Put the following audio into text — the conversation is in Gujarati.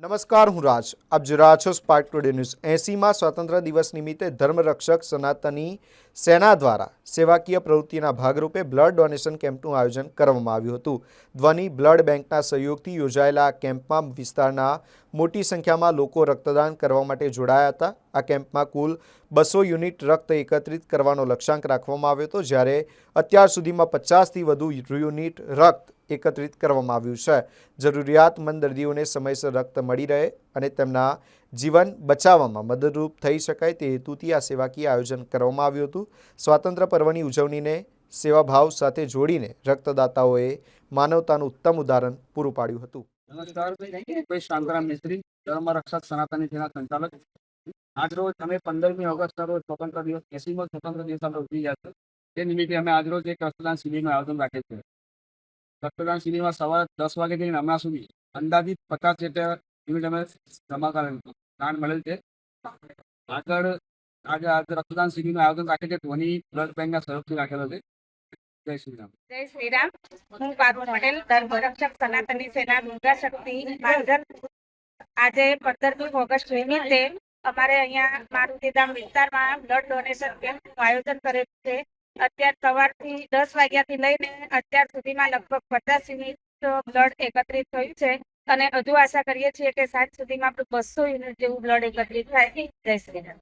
નમસ્કાર, હું રાજ. આપ જોઈ રહ્યા છો સ્પાર્ક ટુડે ન્યૂઝ. 80માં સ્વાતંત્ર્ય દિવસ નિમિત્તે ધર્મરક્ષક સનાતની સેના દ્વારા સેવાકીય પ્રવૃત્તિના ભાગરૂપે બ્લડ ડોનેશન કેમ્પનું આયોજન કરવામાં આવ્યું હતું. ધ્વનિ બ્લડ બેંકના સહયોગથી યોજાયેલા આ કેમ્પમાં વિસ્તારના મોટી સંખ્યામાં લોકો રક્તદાન કરવા માટે જોડાયા હતા. આ કેમ્પમાં કુલ 200 યુનિટ રક્ત એકત્રિત કરવાનો લક્ષ્યાંક રાખવામાં આવ્યો હતો, જ્યારે અત્યાર સુધીમાં 50થી વધુ યુનિટ રક્ત એકત્રિત કરવામાં આવ્યું છે. જરૂરિયાતમંદ દર્દીઓને સમયસર રક્ત મળી રહે અને તેમના જીવન બચાવવામાં મદદરૂપ થઈ શકાય તે હેતુથી આ સેવાકીય આયોજન કરવામાં આવ્યું હતું. સ્વાતંત્ર્ય પર્વની ઉજવણીને સેવાભાવ સાથે જોડીને રક્તદાતાઓએ માનવતાનું ઉત્તમ ઉદાહરણ પૂરું પાડ્યું હતું. નમસ્કાર, હું શાંતારામ મિસ્ત્રી, ધર્મરક્ષક સનાતની સેના સંચાલક. આજરોજ અમે 15મી ઓગસ્ટના રોજ સ્વતંત્ર દિવસ 80મો સ્વતંત્ર દિવસ આપણે ઉજવી રહ્યા છે. તે નિમિત્તે અમે આજરોજ એક રક્તદાન શિબિરનું આયોજન રાખેલ છે. રક્તદાન શિબિરમાં સવારે 10 વાગ્યાથી હમણાં સુધી અંદાજિત 50 જેટલા યુનિટ અમે જમા કરેલ દાન મળેલ છે. આગળ આજે રક્તદાન શિબિરનું આયોજન રાખે છે ધ્વનિ બ્લડ બેંકના સહયોગથી રાખેલો છે. જય શ્રી રામ. જય શ્રી રામ. હું પારુલ પટેલ, ધર્મરક્ષક સનાતની સેના દુર્ગા શક્તિ માંડલ. આજે 15મી ઓગસ્ટ નિમિત્તે અમારે અહીંયા મારુતિધામ વિસ્તારમાં બ્લડ ડોનેશન કેમ્પનું આયોજન કરેલું છે. અત્યાર સવારથી 10 વાગ્યાથી લઈને અત્યાર સુધીમાં લગભગ 50 યુનિટ બ્લડ એકત્રિત થયું છે અને હજુ આશા કરીએ છીએ કે સાંજ સુધીમાં 200 યુનિટ જેવું બ્લડ એકત્રિત થાય. જય શ્રી રામ.